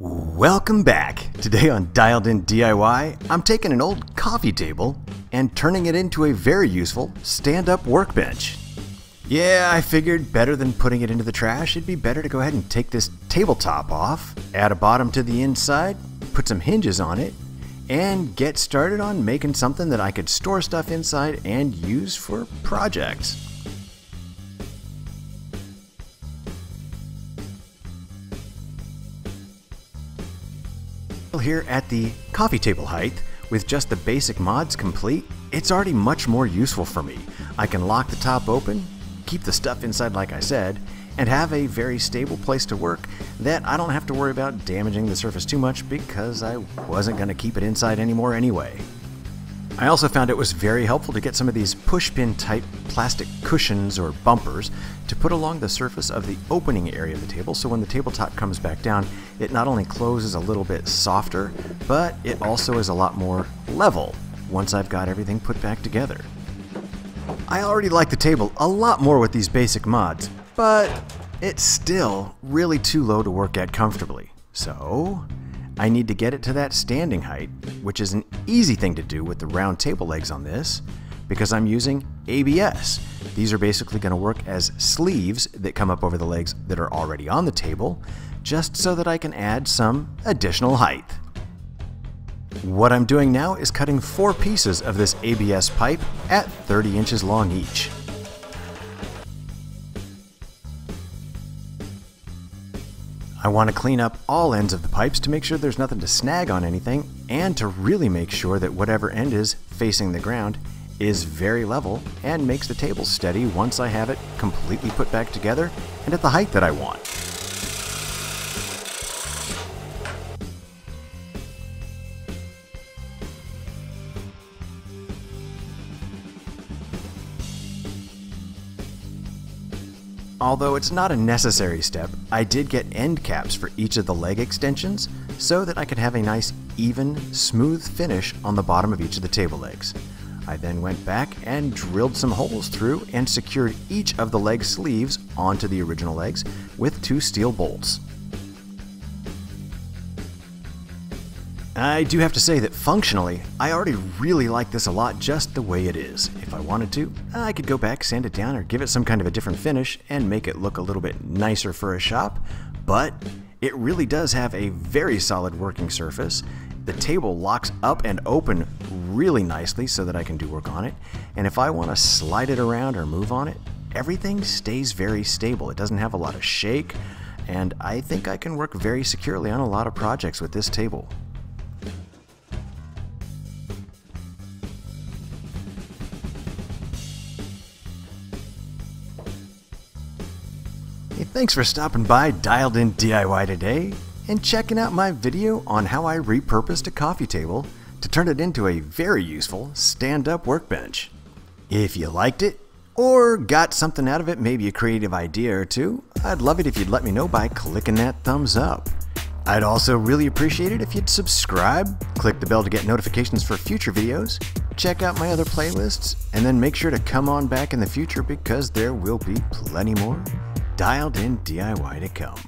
Welcome back! Today on Dialed In DIY, I'm taking an old coffee table and turning it into a very useful stand-up workbench. Yeah, I figured better than putting it into the trash, it'd be better to go ahead and take this tabletop off, add a bottom to the inside, put some hinges on it, and get started on making something that I could store stuff inside and use for projects. Here at the coffee table height, with just the basic mods complete, it's already much more useful for me. I can lock the top open, keep the stuff inside like I said, and have a very stable place to work that I don't have to worry about damaging the surface too much because I wasn't going to keep it inside anymore anyway. I also found it was very helpful to get some of these push-pin type plastic cushions or bumpers to put along the surface of the opening area of the table, so when the tabletop comes back down, it not only closes a little bit softer, but it also is a lot more level once I've got everything put back together. I already like the table a lot more with these basic mods, but it's still really too low to work at comfortably. So I need to get it to that standing height, which is an easy thing to do with the round table legs on this, because I'm using ABS. These are basically going to work as sleeves that come up over the legs that are already on the table, just so that I can add some additional height. What I'm doing now is cutting 4 pieces of this ABS pipe at 30 inches long each. I want to clean up all ends of the pipes to make sure there's nothing to snag on anything, and to really make sure that whatever end is facing the ground is very level and makes the table steady once I have it completely put back together and at the height that I want. Although it's not a necessary step, I did get end caps for each of the leg extensions so that I could have a nice, even, smooth finish on the bottom of each of the table legs. I then went back and drilled some holes through and secured each of the leg sleeves onto the original legs with 2 steel bolts. I do have to say that functionally, I already really like this a lot just the way it is. If I wanted to, I could go back, sand it down, or give it some kind of a different finish and make it look a little bit nicer for a shop, but it really does have a very solid working surface. The table locks up and open really nicely so that I can do work on it, and if I want to slide it around or move on it, everything stays very stable. It doesn't have a lot of shake, and I think I can work very securely on a lot of projects with this table. Hey, thanks for stopping by Dialed In DIY today and checking out my video on how I repurposed a coffee table to turn it into a very useful stand-up workbench. If you liked it or got something out of it, maybe a creative idea or two, I'd love it if you'd let me know by clicking that thumbs up. I'd also really appreciate it if you'd subscribe, click the bell to get notifications for future videos, check out my other playlists, and then make sure to come on back in the future because there will be plenty more Dialed In DIY to come.